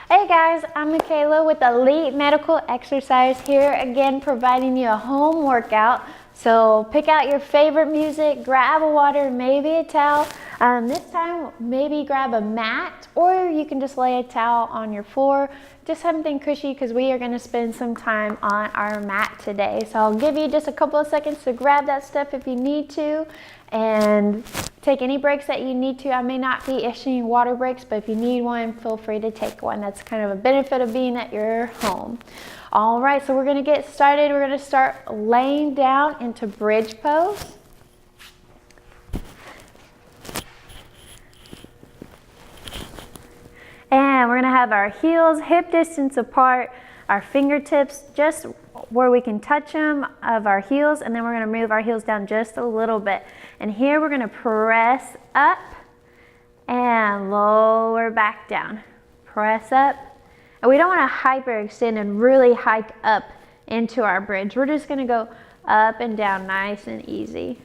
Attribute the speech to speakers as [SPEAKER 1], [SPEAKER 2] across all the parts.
[SPEAKER 1] Hey guys, I'm Michaela with Elite Medical Exercise here again, providing you a home workout. So pick out your favorite music, grab a water, maybe a towel. This time, maybe grab a mat, or you can just lay a towel on your floor. Just something cushy because we are going to spend some time on our mat today. So I'll give you just a couple of seconds to grab that stuff if you need to, and take any breaks that you need to. I may not be issuing water breaks, but if you need one, feel free to take one. That's kind of a benefit of being at your home. All right, so we're going to get started. We're going to start laying down into bridge pose. And we're going to have our heels hip distance apart, our fingertips just where we can touch them of our heels, and then we're going to move our heels down just a little bit. And here we're going to press up and lower back down. Press up. And we don't want to hyperextend and really hike up into our bridge. We're just going to go up and down nice and easy.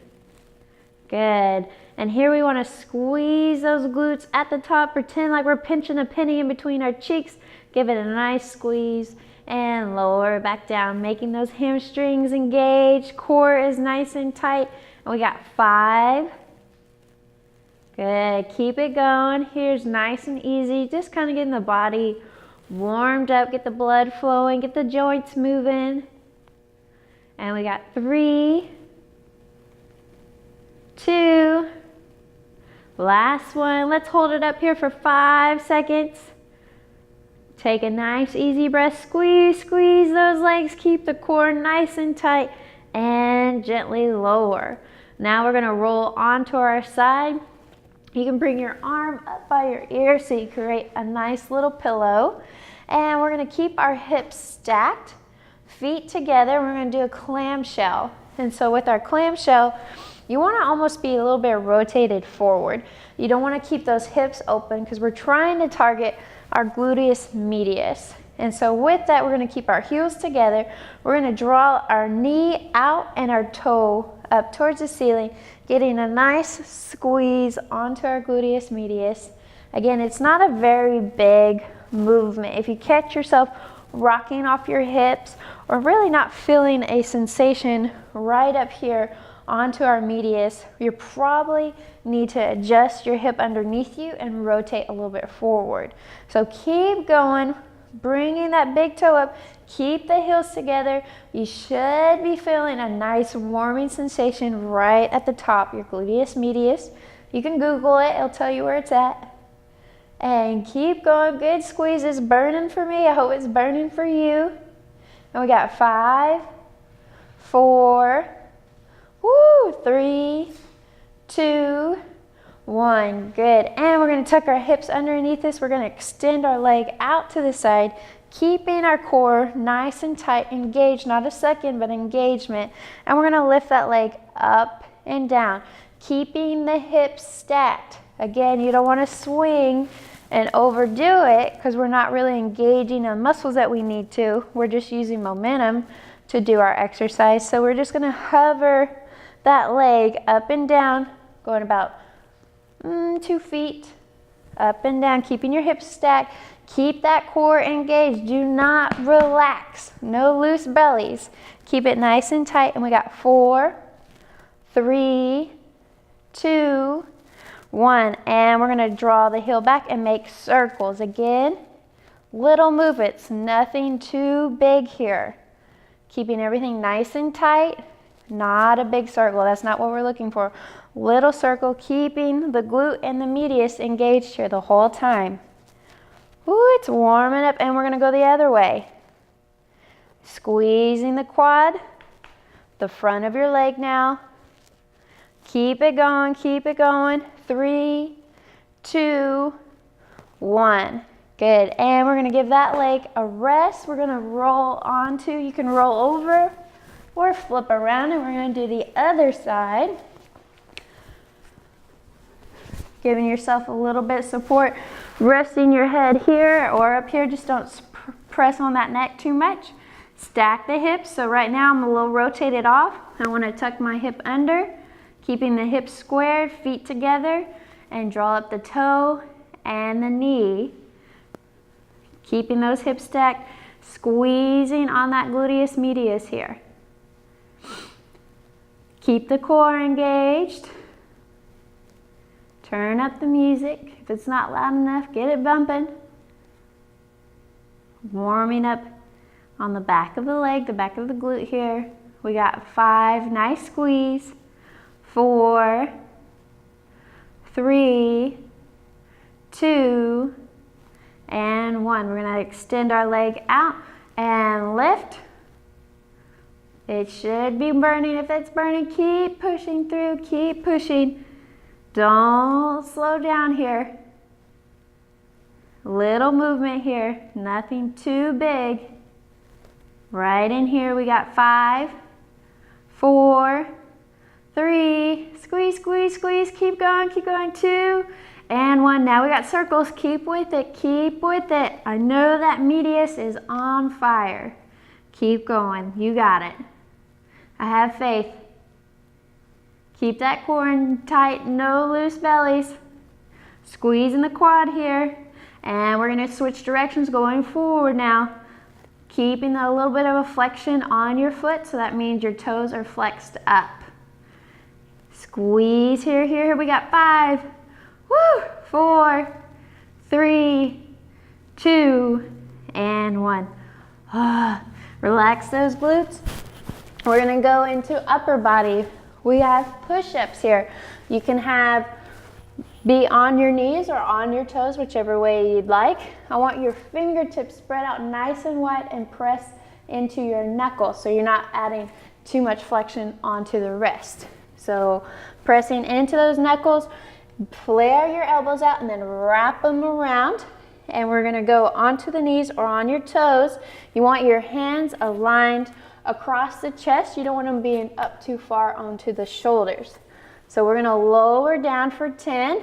[SPEAKER 1] Good. And here we want to squeeze those glutes at the top. Pretend like we're pinching a penny in between our cheeks. Give it a nice squeeze and lower back down, making those hamstrings engage. Core is nice and tight. And we got 5. Good. Keep it going. Here's nice and easy. Just kind of getting the body warmed up, get the blood flowing, get the joints moving. And we got 3, 2, last one. Let's hold it up here for 5 seconds. Take a nice easy breath. Squeeze, squeeze those legs. Keep the core nice and tight and gently lower. Now we're going to roll onto our side. You can bring your arm up by your ear so you create a nice little pillow. And we're going to keep our hips stacked, feet together. We're going to do a clamshell. And so with our clamshell, you want to almost be a little bit rotated forward. You don't want to keep those hips open because we're trying to target our gluteus medius. And so with that, we're going to keep our heels together. We're going to draw our knee out and our toe up towards the ceiling, getting a nice squeeze onto our gluteus medius. Again, it's not a very big movement. If you catch yourself rocking off your hips or really not feeling a sensation right up here onto our medius, you probably need to adjust your hip underneath you and rotate a little bit forward. So keep going, bringing that big toe up, keep the heels together. You should be feeling a nice warming sensation right at the top, your gluteus medius. You can Google it, it'll tell you where it's at. And keep going, good squeeze. It's burning for me, I hope it's burning for you. And we got 5, 4, 3, 2, 1. Good. And we're going to tuck our hips underneath us. We're going to extend our leg out to the side, keeping our core nice and tight, engaged, not a second, but engagement. And we're going to lift that leg up and down, keeping the hips stacked. Again, you don't want to swing and overdo it because we're not really engaging the muscles that we need to. We're just using momentum to do our exercise. So we're just going to hover that leg up and down, going about 2 feet up and down, keeping your hips stacked. Keep that core engaged. Do not relax. No loose bellies. Keep it nice and tight. And we got 4, 3, 2, 1. And we're going to draw the heel back and make circles. Again, little movements, nothing too big here. Keeping everything nice and tight. Not a big circle. That's not what we're looking for. Little circle, keeping the glute and the medius engaged here the whole time. Ooh, it's warming up, and we're going to go the other way. Squeezing the quad, the front of your leg now. Keep it going, keep it going. 3, 2, 1. Good. And we're going to give that leg a rest. We're going to roll onto, you can roll over or flip around, and we're going to do the other side. Giving yourself a little bit of support, resting your head here or up here. Just don't press on that neck too much. Stack the hips. So right now I'm a little rotated off. I want to tuck my hip under, keeping the hips squared, feet together, and draw up the toe and the knee. Keeping those hips stacked, squeezing on that gluteus medius here. Keep the core engaged. Turn up the music. If it's not loud enough, get it bumping. Warming up on the back of the leg, the back of the glute here. We got 5, nice squeeze. 4, 3, 2, and 1. We're gonna extend our leg out and lift. It should be burning. If it's burning, keep pushing through, keep pushing. Don't slow down here. Little movement here, nothing too big. Right in here, we got 5, 4, 3, squeeze, squeeze, squeeze, keep going, 2, and 1. Now we got circles, keep with it, keep with it. I know that medius is on fire. Keep going, you got it. I have faith. Keep that core in tight, no loose bellies. Squeeze in the quad here, and we're gonna switch directions going forward now. Keeping a little bit of a flexion on your foot, so that means your toes are flexed up. Squeeze here, here, we got 5, 4, 3, 2, and 1. Relax those glutes. We're gonna go into upper body. We have push-ups here. You can be on your knees or on your toes, whichever way you'd like. I want your fingertips spread out nice and wide and press into your knuckles so you're not adding too much flexion onto the wrist. So pressing into those knuckles, flare your elbows out and then wrap them around. And we're gonna go onto the knees or on your toes. You want your hands aligned across the chest. You don't want them being up too far onto the shoulders. So we're gonna lower down for 10,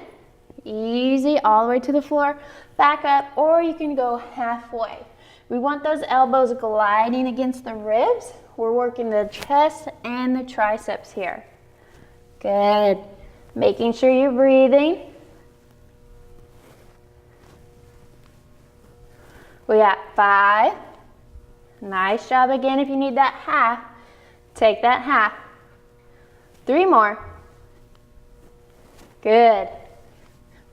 [SPEAKER 1] easy, all the way to the floor, back up, or you can go halfway. We want those elbows gliding against the ribs. We're working the chest and the triceps here. Good. Making sure you're breathing. We got 5. Nice job again. If you need that half, take that half. 3 more. Good.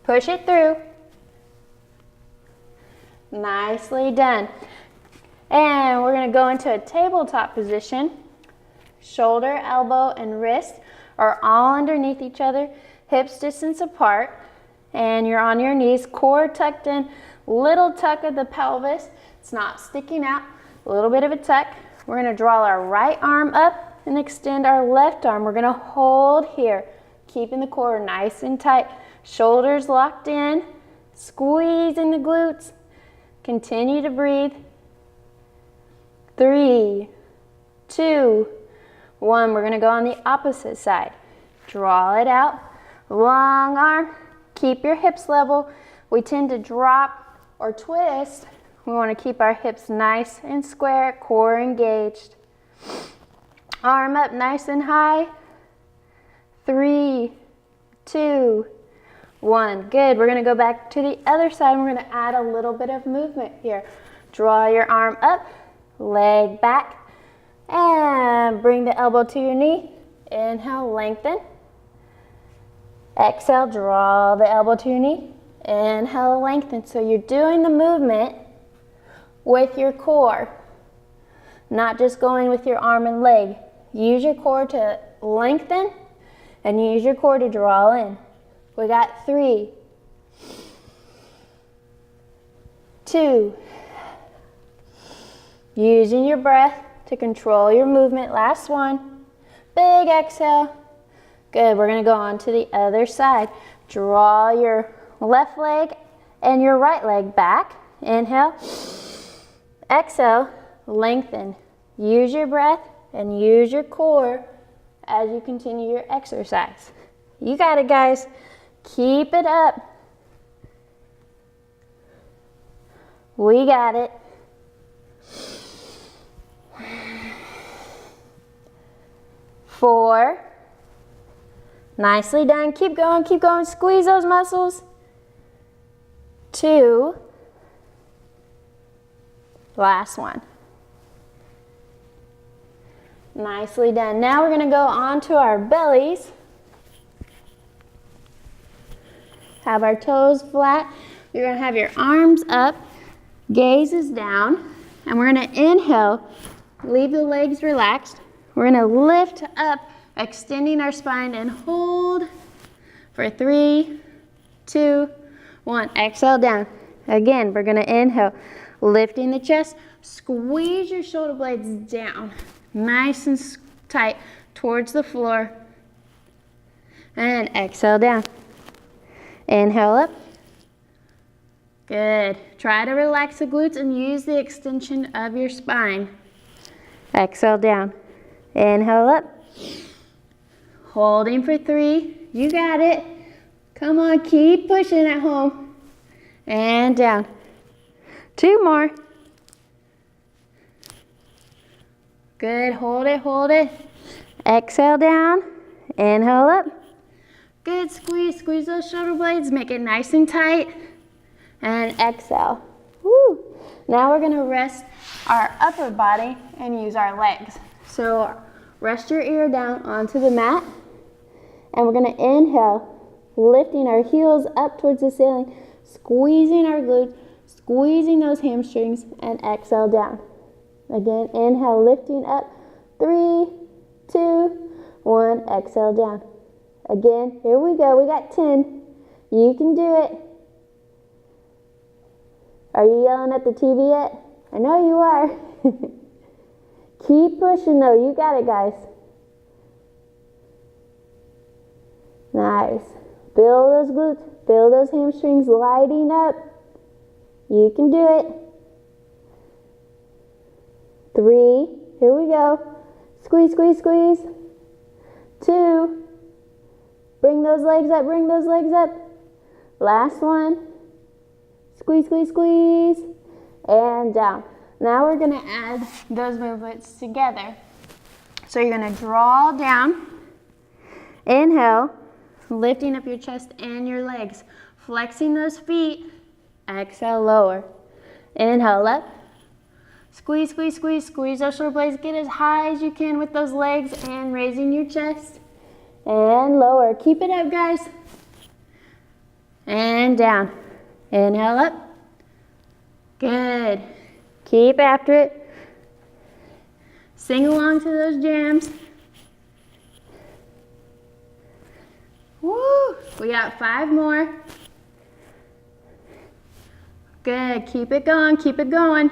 [SPEAKER 1] Push it through. Nicely done. And we're going to go into a tabletop position. Shoulder, elbow, and wrist are all underneath each other, hips distance apart, and you're on your knees, core tucked in, little tuck of the pelvis. It's not sticking out, a little bit of a tuck. We're going to draw our right arm up and extend our left arm. We're going to hold here, keeping the core nice and tight, shoulders locked in, squeezing the glutes. Continue to breathe. 3, 2, 1. We're going to go on the opposite side. Draw it out. Long arm. Keep your hips level. We tend to drop or twist. We want to keep our hips nice and square, core engaged. Arm up nice and high. 3, 2, 1. Good. We're going to go back to the other side. And we're going to add a little bit of movement here. Draw your arm up, leg back, and bring the elbow to your knee. Inhale, lengthen. Exhale, draw the elbow to your knee. Inhale, lengthen. So you're doing the movement with your core, not just going with your arm and leg. Use your core to lengthen and use your core to draw in. We got 3, 2. Using your breath to control your movement. Last one. Big exhale. Good. We're going to go on to the other side. Draw your left leg and your right leg back. Inhale. Exhale. Lengthen. Use your breath and use your core as you continue your exercise. You got it, guys. Keep it up. We got it. 4. Nicely done. Keep going, keep going. Squeeze those muscles. 2. Last one. Nicely done. Now we're gonna go onto our bellies. Have our toes flat. You're gonna have your arms up, gaze is down, and we're gonna inhale, leave the legs relaxed. We're gonna lift up, extending our spine and hold for 3, 2, 1. Exhale down. Again, we're gonna inhale, lifting the chest, squeeze your shoulder blades down, nice and tight towards the floor, and exhale down. Inhale up. Good. Try to relax the glutes and use the extension of your spine. Exhale down. Inhale up. Holding for 3. You got it. Come on, keep pushing at home. And down. 2 more. Good. Hold it, hold it. Exhale down. Inhale up. Good. Squeeze, squeeze those shoulder blades. Make it nice and tight. And exhale. Woo. Now we're gonna rest our upper body and use our legs. So rest your ear down onto the mat. And we're gonna inhale, lifting our heels up towards the ceiling, squeezing our glutes, squeezing those hamstrings, and exhale down. Again, inhale, lifting up. 3, 2, 1, exhale down. Again, here we go. We got 10. You can do it. Are you yelling at the TV yet? I know you are. Keep pushing though. You got it, guys. Nice. Build those glutes. Build those hamstrings. Lighting up. You can do it. 3. Here we go. Squeeze, squeeze, squeeze. 2. Bring those legs up. Bring those legs up. Last one. Squeeze, squeeze, squeeze, and down. Now we're gonna add those movements together. So you're gonna draw down, inhale, lifting up your chest and your legs, flexing those feet, exhale, lower. Inhale up, squeeze, squeeze, squeeze, squeeze those shoulder blades, get as high as you can with those legs and raising your chest, and lower. Keep it up, guys. And down. Inhale up. Good. Keep after it. Sing along to those jams. Woo! We got 5 more. Good. Keep it going. Keep it going.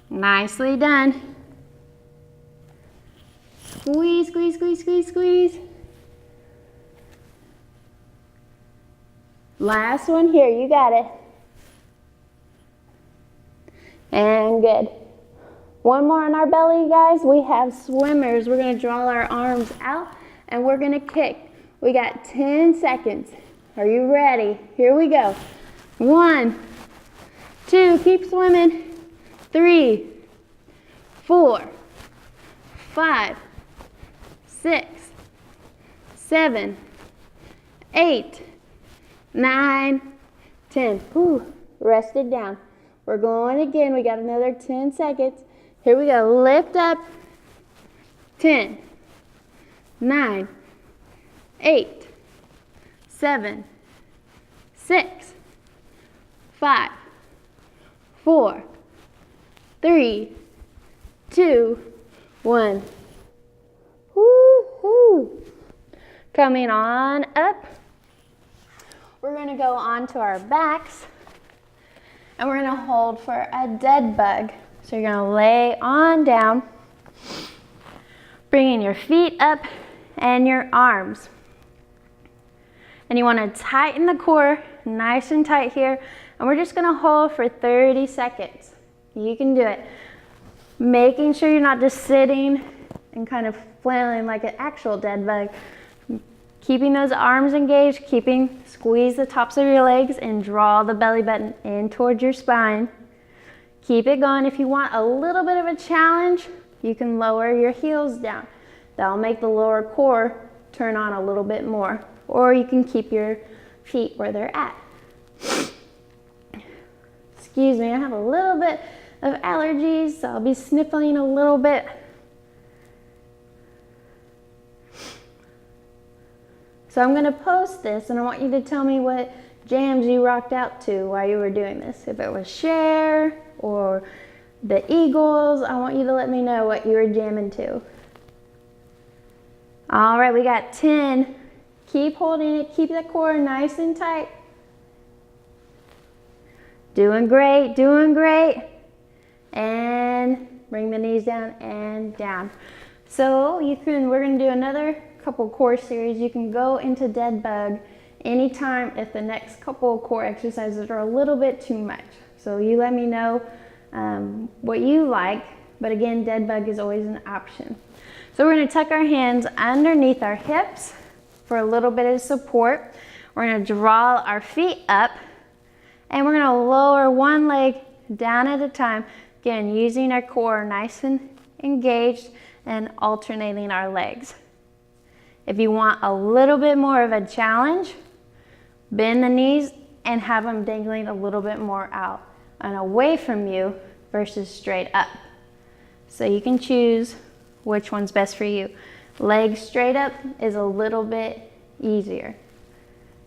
[SPEAKER 1] Nicely done. Squeeze, squeeze, squeeze, squeeze, squeeze. Last one here, you got it. And good. One more on our belly, guys. We have swimmers. We're gonna draw our arms out and we're gonna kick. We got 10 seconds. Are you ready? Here we go. 1, 2, keep swimming. 3, 4, 5, 6, 7, 8, 9, 10. Whew. Rest it down. We're going again. We got another 10 seconds. Here we go. Lift up. 10, 9, 8, 7, 6, 5, 4, 3, 2, 1. Woo-hoo. Coming on up. We're going to go onto our backs and we're going to hold for a dead bug. So you're going to lay on down, bringing your feet up and your arms. And you want to tighten the core, nice and tight here. And we're just going to hold for 30 seconds. You can do it. Making sure you're not just sitting and kind of flailing like an actual dead bug. Keeping those arms engaged, squeeze the tops of your legs and draw the belly button in towards your spine. Keep it going. If you want a little bit of a challenge, you can lower your heels down. That'll make the lower core turn on a little bit more. Or you can keep your feet where they're at. excuse me, I have a little bit of allergies, so I'll be sniffling a little bit. So I'm gonna post this and I want you to tell me what jams you rocked out to while you were doing this. If it was Cher or the Eagles, I want you to let me know what you were jamming to. All right, we got 10. Keep holding it, keep the core nice and tight. Doing great, doing great. And bring the knees down and down. So we're gonna do another couple core series. You can go into dead bug anytime if the next couple core exercises are a little bit too much. So you let me know what you like, but again, dead bug is always an option. So we're gonna tuck our hands underneath our hips for a little bit of support. We're gonna draw our feet up and we're gonna lower one leg down at a time. Again, using our core nice and engaged and alternating our legs. If you want a little bit more of a challenge, bend the knees and have them dangling a little bit more out and away from you versus straight up. So you can choose which one's best for you. Legs straight up is a little bit easier.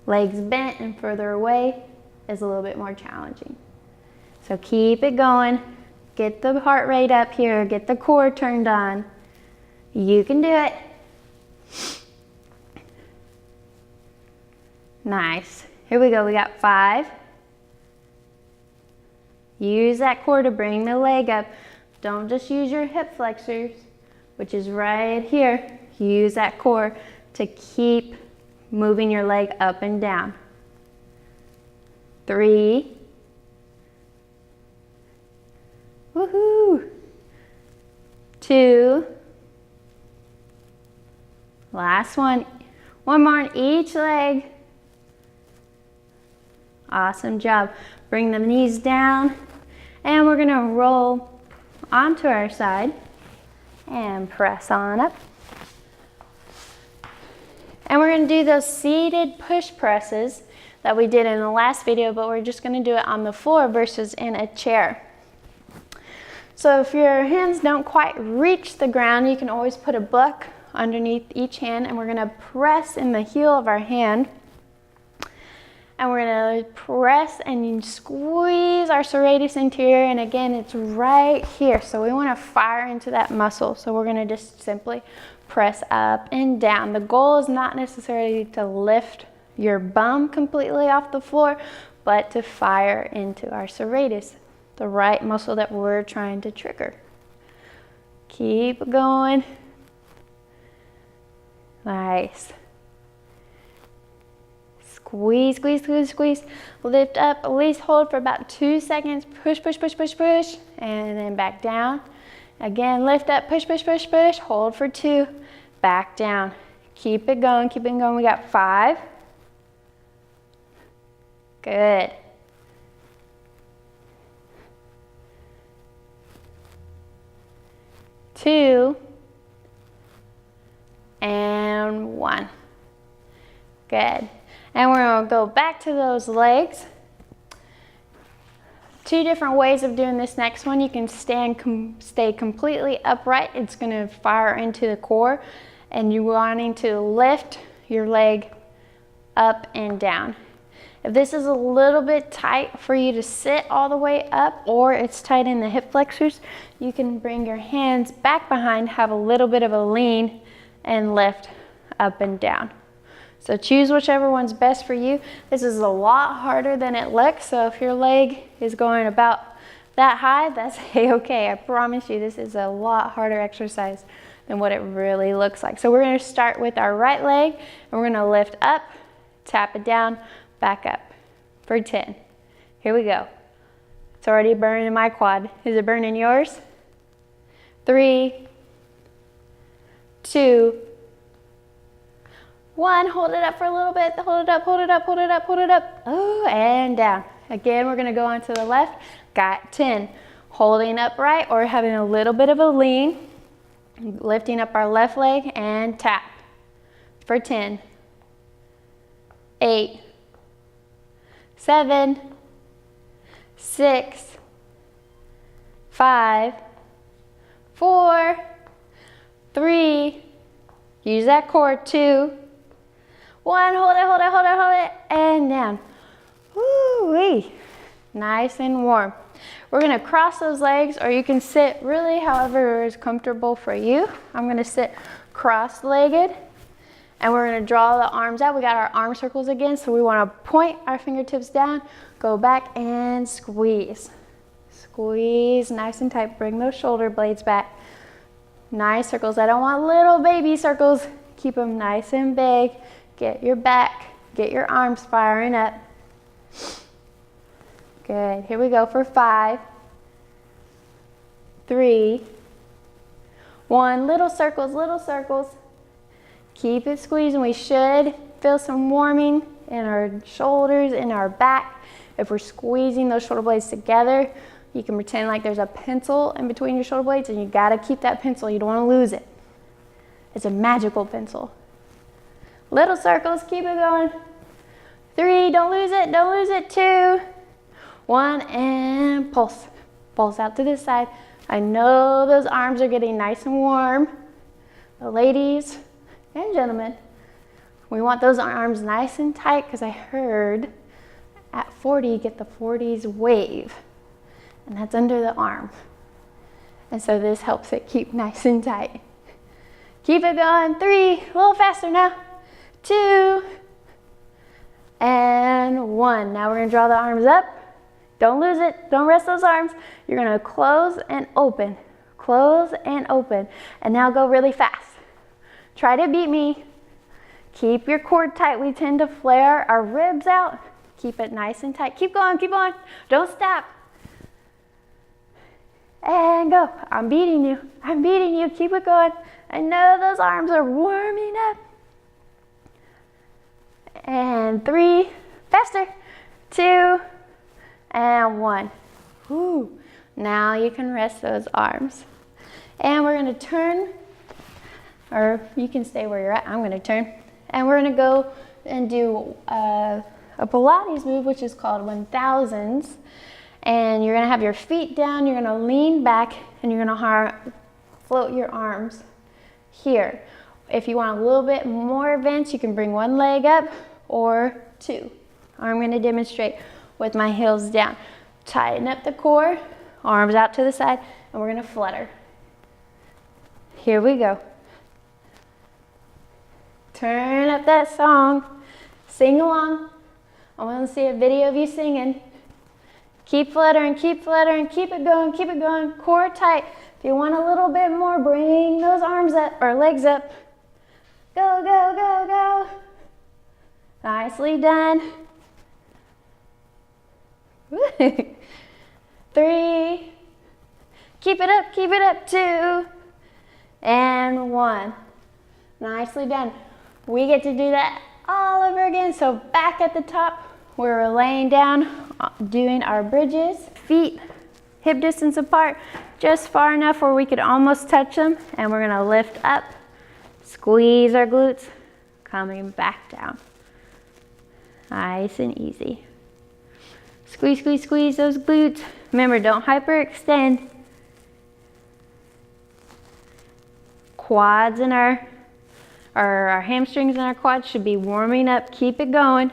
[SPEAKER 1] Legs bent and further away is a little bit more challenging. So keep it going. Get the heart rate up here. Get the core turned on. You can do it. Nice. Here we go. We got 5. Use that core to bring the leg up. Don't just use your hip flexors, which is right here. Use that core to keep moving your leg up and down. 3. Woohoo. 2. Last one. One more on each leg. Awesome job. Bring the knees down and we're gonna roll onto our side and press on up. And we're gonna do those seated push presses that we did in the last video, but we're just gonna do it on the floor versus in a chair. So if your hands don't quite reach the ground, you can always put a book underneath each hand and we're gonna press in the heel of our hand. And we're gonna press and squeeze our serratus anterior, and again, it's right here. So we wanna fire into that muscle. So we're gonna just simply press up and down. The goal is not necessarily to lift your bum completely off the floor, but to fire into our serratus, the right muscle that we're trying to trigger. Keep going. Nice. Squeeze, squeeze, squeeze, squeeze. Lift up, at least hold for about 2 seconds. Push, push, push, push, push. And then back down. Again, lift up, push, push, push, push. Hold for 2. Back down. Keep it going, keep it going. We got 5. Good. 2. And 1. Good. And we're going to go back to those legs. 2 different ways of doing this next one. You can stay completely upright. It's going to fire into the core. And you're wanting to lift your leg up and down. If this is a little bit tight for you to sit all the way up, or it's tight in the hip flexors, you can bring your hands back behind, have a little bit of a lean, and lift up and down. So choose whichever one's best for you. This is a lot harder than it looks, so if your leg is going about that high, that's okay. I promise you, this is a lot harder exercise than what it really looks like. So we're gonna start with our right leg, and we're gonna lift up, tap it down, back up for 10. Here we go. It's already burning my quad. Is it burning yours? 3, 2, 1. Hold it up for a little bit. Hold it up, hold it up, hold it up, hold it up. Oh, and down. Again, we're gonna go on to the left. Got 10. Holding upright or having a little bit of a lean. Lifting up our left leg and tap for 10. 8, 7, 6, 5, 4, 3, use that core, 2, 1, hold it, hold it, hold it, hold it, and down. Woo-wee. Nice and warm. We're gonna cross those legs, or you can sit really however is comfortable for you. I'm gonna sit cross-legged, and we're gonna draw the arms out. We got our arm circles again, so we wanna point our fingertips down, go back and squeeze. Squeeze nice and tight, bring those shoulder blades back. Nice circles, I don't want little baby circles. Keep them nice and big. Get your back, get your arms firing up. Good, here we go for 5, 3, 1, little circles, little circles. Keep it squeezing. We should feel some warming in our shoulders, in our back. If we're squeezing those shoulder blades together, you can pretend like there's a pencil in between your shoulder blades, and you gotta keep that pencil. You don't wanna lose it. It's a magical pencil. Little circles, keep it going. 3, don't lose it, don't lose it. 2, 1, and pulse. Pulse out to this side. I know those arms are getting nice and warm. The ladies and gentlemen, we want those arms nice and tight, because I heard at 40, you get the 40s wave, and that's under the arm. And so this helps it keep nice and tight. Keep it going. 3, a little faster now. 2, and 1. Now we're gonna draw the arms up. Don't lose it, don't rest those arms. You're gonna close and open, close and open. And now go really fast. Try to beat me. Keep your core tight. We tend to flare our ribs out. Keep it nice and tight. Keep going, don't stop. And go, I'm beating you, keep it going. I know those arms are warming up. And 3, faster, 2, and 1. Woo. Now you can rest those arms. And we're gonna turn, or you can stay where you're at. I'm gonna turn. And we're gonna go and do a Pilates move, which is called 1000s. And you're gonna have your feet down, you're gonna lean back, and you're gonna float your arms here. If you want a little bit more advanced, you can bring one leg up or 2. I'm gonna demonstrate with my heels down. Tighten up the core, arms out to the side, and we're gonna flutter. Here we go. Turn up that song, sing along. I wanna see a video of you singing. Keep fluttering, keep it going, core tight. If you want a little bit more, bring those arms up, or legs up. Go, go, go, go. Nicely done. 3, keep it up, 2, and 1. Nicely done. We get to do that all over again. So back at the top, we're laying down, doing our bridges. Feet hip distance apart, just far enough where we could almost touch them. And we're gonna lift up, squeeze our glutes, coming back down. Nice and easy. Squeeze, squeeze, squeeze those glutes. Remember, don't hyperextend. Quads and our hamstrings and our quads should be warming up. Keep it going.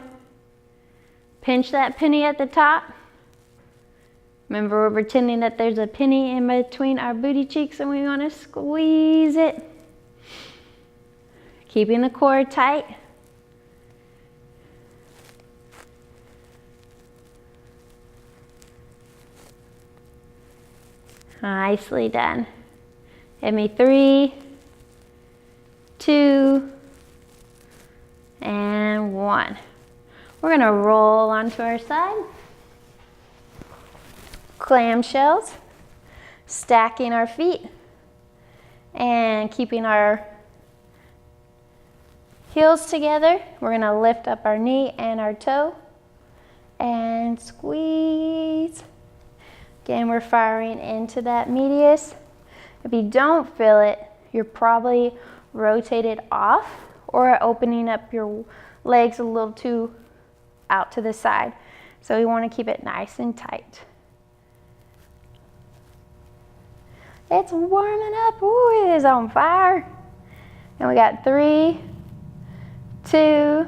[SPEAKER 1] Pinch that penny at the top. Remember, we're pretending that there's a penny in between our booty cheeks, and we want to squeeze it. Keeping the core tight. Nicely done. Hit me 3, 2, and 1. We're gonna roll onto our side. Clamshells, stacking our feet and keeping our heels together. We're gonna lift up our knee and our toe and squeeze. Again, we're firing into that medius. If you don't feel it, you're probably rotated off or opening up your legs a little too out to the side. So we want to keep it nice and tight. It's warming up. Ooh, it is on fire. And we got 3, 2,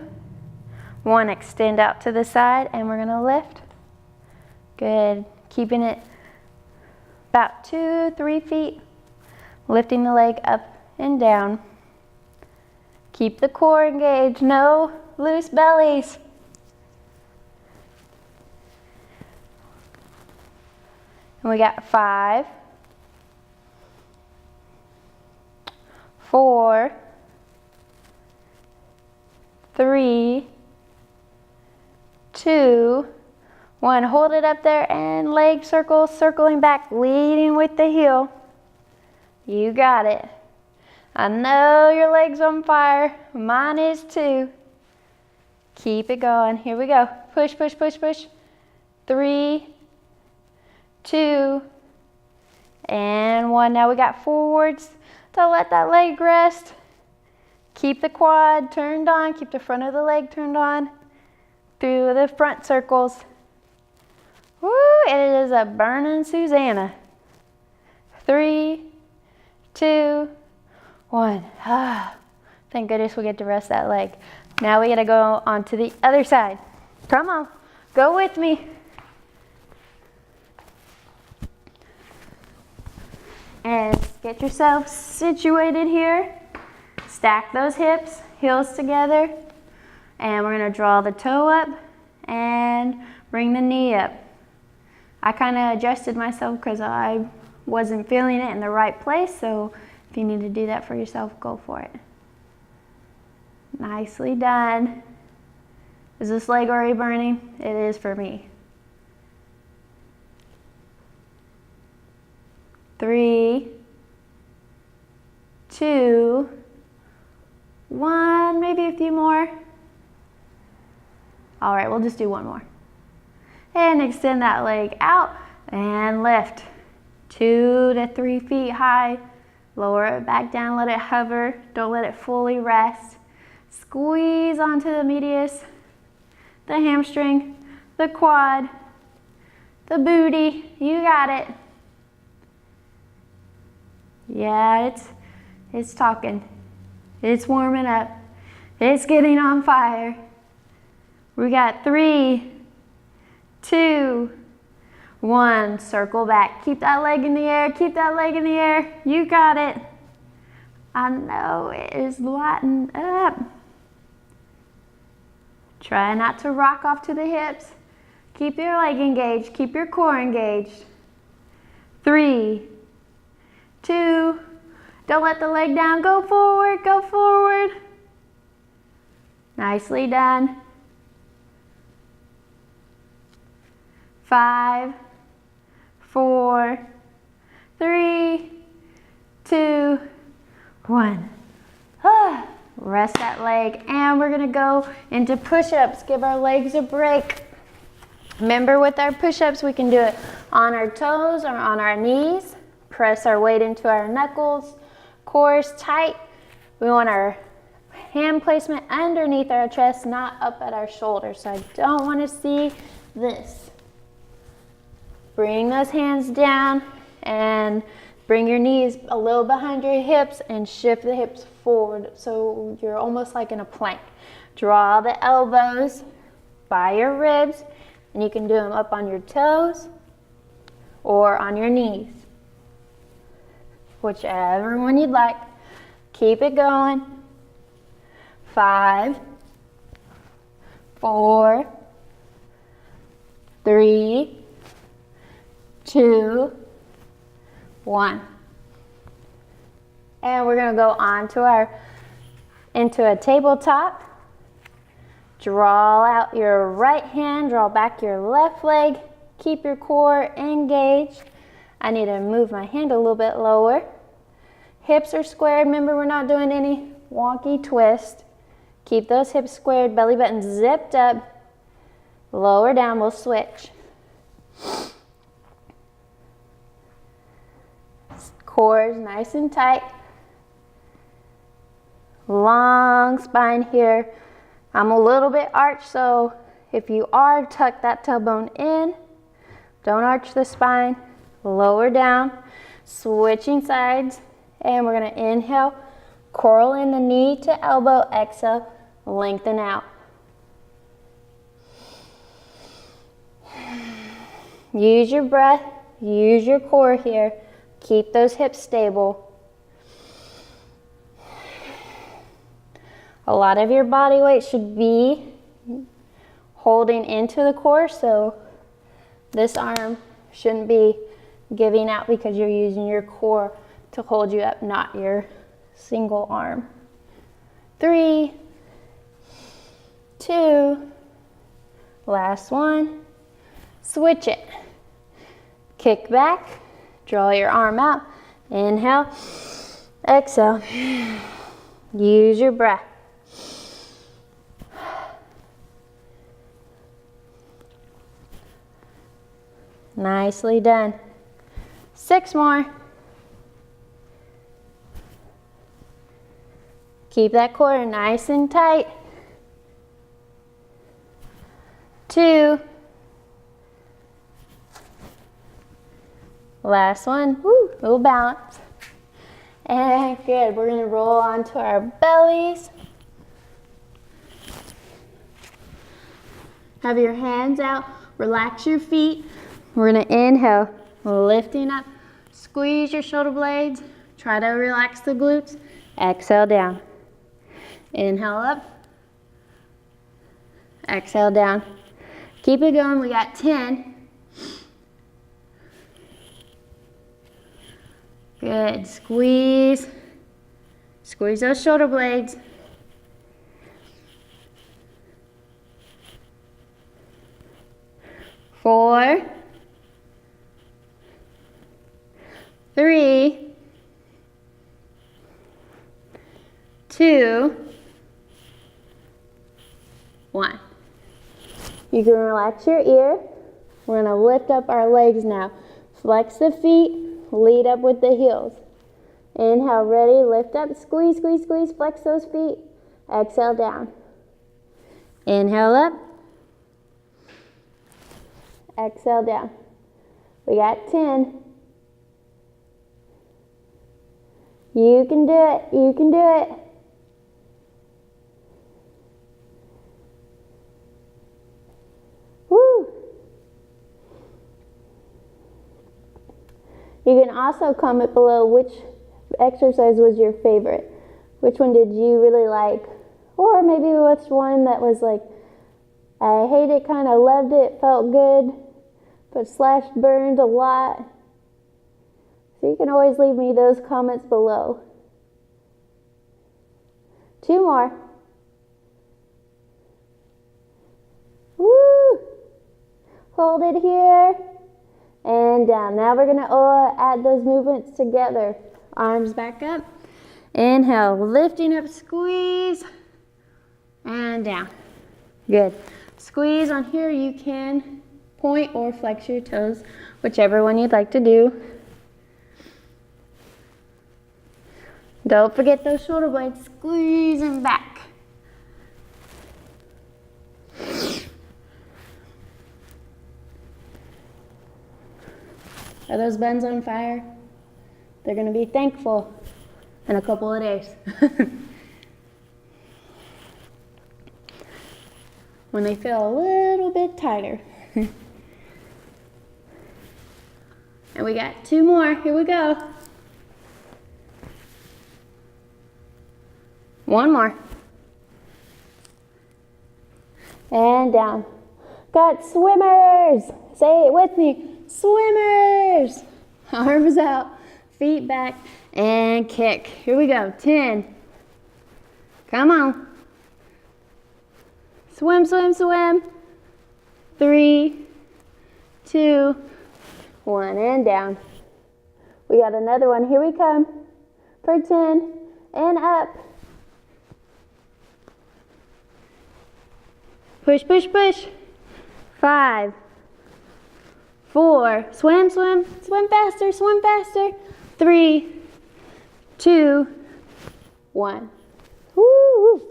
[SPEAKER 1] 1. Extend out to the side and we're gonna lift. Good, keeping it about 2, 3 feet. Lifting the leg up and down. Keep the core engaged, no loose bellies. And we got 5, 4, 3, 2, 1. Hold it up there and leg circle, circling back, leading with the heel. You got it. I know your leg's on fire. Mine is too. Keep it going. Here we go. Push, push, push, push. 3, 2, and 1. Now we got forwards to let that leg rest. Keep the quad turned on. Keep the front of the leg turned on through the front circles. Woo, it is a burning Susanna. 3, 2, 1. Thank goodness we get to rest that leg. Now we gotta go on to the other side. Come on, go with me. And get yourself situated here. Stack those hips, heels together. And we're gonna draw the toe up and bring the knee up. I kind of adjusted myself because I wasn't feeling it in the right place, so if you need to do that for yourself, go for it. Nicely done. Is this leg already burning? It is for me. 3, 2, 1, maybe a few more. All right, we'll just do 1 more. And extend that leg out and lift. 2 to 3 feet high. Lower it back down, let it hover. Don't let it fully rest. Squeeze onto the medius, the hamstring, the quad, the booty. You got it. Yeah, it's talking. It's warming up. It's getting on fire. We got 3, 2, 1. Circle back. Keep that leg in the air. Keep that leg in the air. You got it. I know it is lighting up. Try not to rock off to the hips. Keep your leg engaged. Keep your core engaged. 3, 2. Don't let the leg down. Go forward. Go forward. Nicely done. 5, 4, 3, 2, 1. Rest that leg, and we're gonna go into push-ups. Give our legs a break. Remember, with our push-ups, we can do it on our toes or on our knees. Press our weight into our knuckles. Core is tight. We want our hand placement underneath our chest, not up at our shoulders. So I don't want to see this. Bring those hands down and bring your knees a little behind your hips and shift the hips forward so you're almost like in a plank. Draw the elbows by your ribs, and you can do them up on your toes or on your knees. Whichever one you'd like. Keep it going. 5, 4, 3, 2, 1. And we're going to go on to into a tabletop. Draw out your right hand, draw back your left leg. Keep your core engaged. I need to move my hand a little bit lower. Hips are squared. Remember, we're not doing any wonky twist. Keep those hips squared, belly button zipped up. Lower down, we'll switch. Core is nice and tight. Long spine here. I'm a little bit arched, so if you are, tuck that tailbone in. Don't arch the spine. Lower down.
[SPEAKER 2] Switching sides, and we're gonna inhale, curl in the knee to elbow, exhale, lengthen out. Use your breath, use your core here. Keep those hips stable. A lot of your body weight should be holding into the core, so this arm shouldn't be giving out because you're using your core to hold you up, not your single arm. 3, 2, last one. Switch it. Kick back, draw your arm out. Inhale, exhale. Use your breath. Nicely done. 6 more. Keep that core nice and tight. 2. Last one. Woo, little balance. And good. We're going to roll onto our bellies. Have your hands out. Relax your feet. We're going to inhale, lifting up. Squeeze your shoulder blades. Try to relax the glutes. Exhale down. Inhale up. Exhale down. Keep it going. We got 10. Good. Squeeze. Squeeze those shoulder blades. 4, 3, 2, 1. You can relax your ear. We're going to lift up our legs now. Flex the feet, lead up with the heels. Inhale, ready, lift up, squeeze, squeeze, squeeze, flex those feet. Exhale down. Inhale up. Exhale down. We got 10. You can do it. You can do it. Woo! You can also comment below which exercise was your favorite. Which one did you really like? Or maybe which one that was like, I hate it, kind of loved it, felt good, but / burned a lot. So you can always leave me those comments below. 2 more. Woo! Hold it here and down. Now we're going to add those movements together. Arms back up. Inhale, lifting up, squeeze, and down. Good. Squeeze on here. You can point or flex your toes, whichever one you'd like to do. Don't forget those shoulder blades. Squeeze them back. Are those buns on fire? They're going to be thankful in a couple of days. When they feel a little bit tighter. And we got 2 more. Here we go. 1 more. And down. Got swimmers. Say it with me. Swimmers. Arms out, feet back, and kick. Here we go. 10. Come on. Swim, swim, swim. 3, 2, 1, and down. We got another one. Here we come. For 10, and up. Push, push, push. 5, 4, swim, swim, swim faster, swim faster. 3, 2, 1. Woo!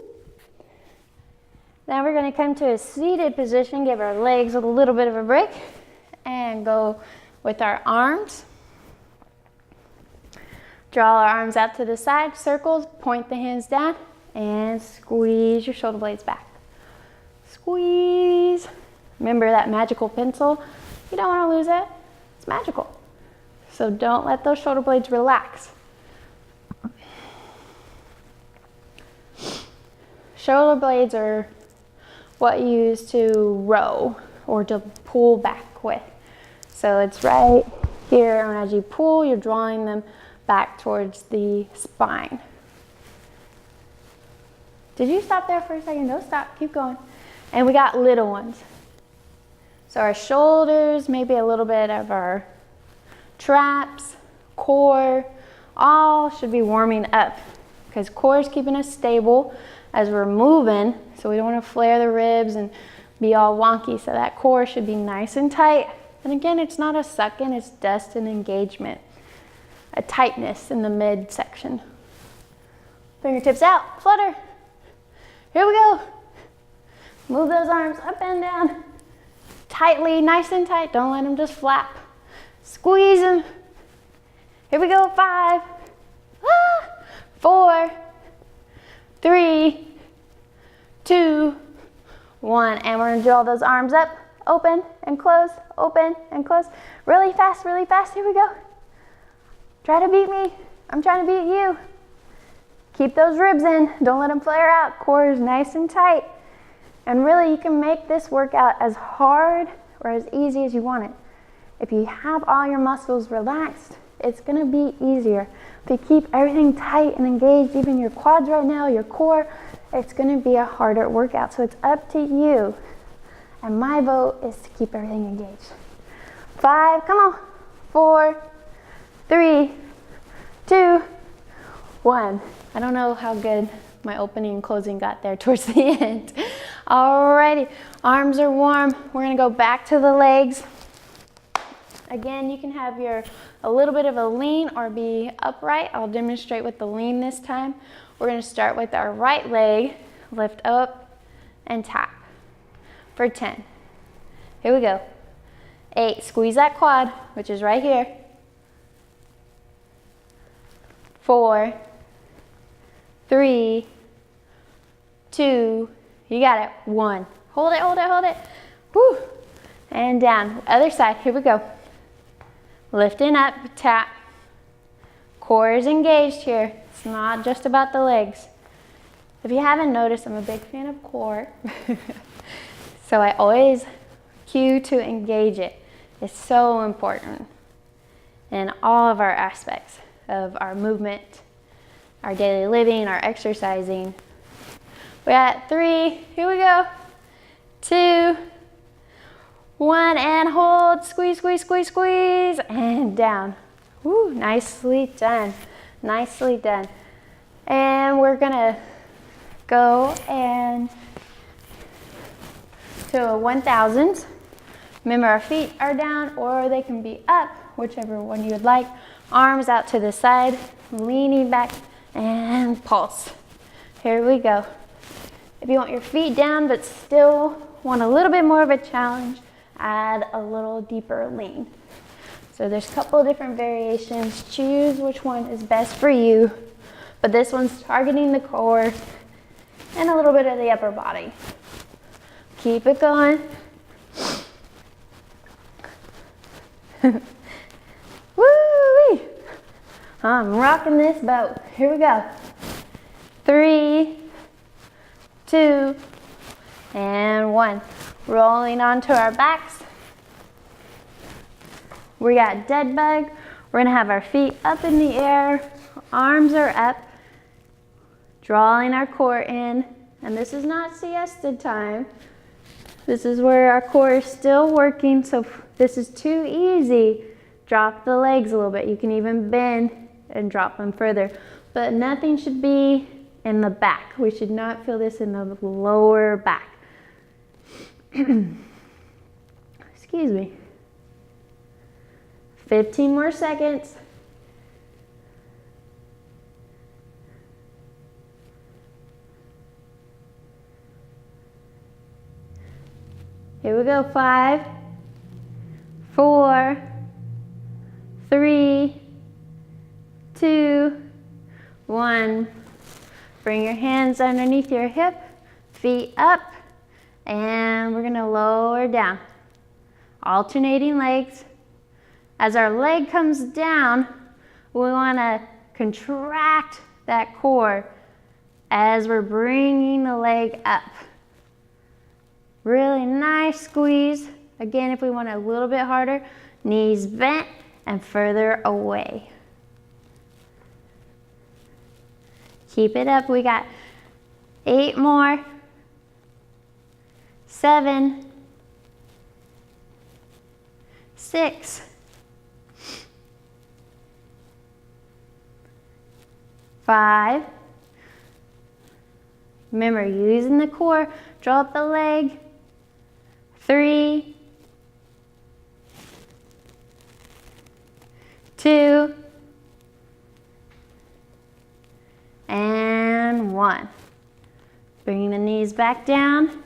[SPEAKER 2] Now we're going to come to a seated position, give our legs a little bit of a break, and go with our arms. Draw our arms out to the side, circles, point the hands down, and squeeze your shoulder blades back. Squeeze. Remember that magical pencil? You don't want to lose it. It's magical. So don't let those shoulder blades relax. Shoulder blades are what you use to row or to pull back with. So it's right here, and as you pull, you're drawing them back towards the spine. Did you stop there for a second? Don't stop, keep going. And we got little ones. So our shoulders, maybe a little bit of our traps, core, all should be warming up because core is keeping us stable as we're moving, so we don't want to flare the ribs and be all wonky. So that core should be nice and tight. And again, it's not a suck in, it's just an engagement, a tightness in the midsection. Fingertips out, flutter. Here we go. Move those arms up and down. Tightly, nice and tight. Don't let them just flap. Squeeze them. Here we go, 5, 4, 3, 2, 1. And we're gonna draw those arms up, open and close, open and close. Really fast, really fast. Here we go. Try to beat me. I'm trying to beat you. Keep those ribs in. Don't let them flare out. Core is nice and tight. And really, you can make this workout as hard or as easy as you want it. If you have all your muscles relaxed, it's gonna be easier. If you keep everything tight and engaged, even your quads right now, your core, it's gonna be a harder workout. So it's up to you. And my vote is to keep everything engaged. 5, come on. 4, 3, 2, 1. I don't know how good my opening and closing got there towards the end. Alrighty, arms are warm. We're gonna go back to the legs. Again, you can have a little bit of a lean or be upright. I'll demonstrate with the lean this time. We're gonna start with our right leg, lift up and tap for 10. Here we go. 8, squeeze that quad, which is right here. 4, 3, 2, you got it, 1. Hold it, hold it, hold it. Woo. And down, other side, here we go. Lifting up, tap. Core is engaged here. It's not just about the legs. If you haven't noticed, I'm a big fan of core. So I always cue to engage it. It's so important in all of our aspects of our movement, our daily living, our exercising. We're at 3, here we go. 2, 1, and hold, squeeze, squeeze, squeeze, squeeze, and down. Woo, nicely done, nicely done. And we're gonna go and to a 1000. Remember, our feet are down or they can be up, whichever one you would like. Arms out to the side, leaning back, and pulse. Here we go. If you want your feet down but still want a little bit more of a challenge, add a little deeper lean. So there's a couple of different variations. Choose which one is best for you. But this one's targeting the core and a little bit of the upper body. Keep it going. Woo-wee! I'm rocking this boat. Here we go. 3, 2, and 1. Rolling onto our backs. We got dead bug. We're gonna have our feet up in the air. Arms are up. Drawing our core in. And this is not siesta time. This is where our core is still working. So if this is too easy, drop the legs a little bit. You can even bend and drop them further. But nothing should be in the back. We should not feel this in the lower back. Excuse me. 15 more seconds. Here we go. 5, 4, 3,
[SPEAKER 1] 2, 1. Bring your hands underneath your hip, feet up, and we're gonna lower down. Alternating legs. As our leg comes down, we wanna contract that core as we're bringing the leg up. Really nice squeeze. Again, if we want a little bit harder, knees bent and further away. Keep it up. We got 8 more. 7, 6, 5. Remember, using the core, draw up the leg. 3, 2, and 1. Bring the knees back down.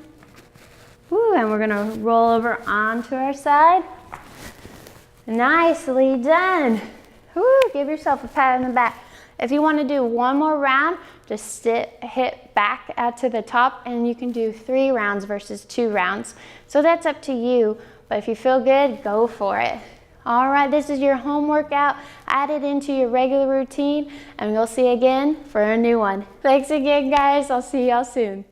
[SPEAKER 1] Woo, and we're gonna roll over onto our side. Nicely done. Woo, give yourself a pat on the back. If you want to do one more round, just hit back out to the top, and you can do 3 rounds versus 2 rounds. So that's up to you, but if you feel good, go for it. All right, this is your home workout. Add it into your regular routine, and we'll see you again for a new one. Thanks again, guys. I'll see y'all soon.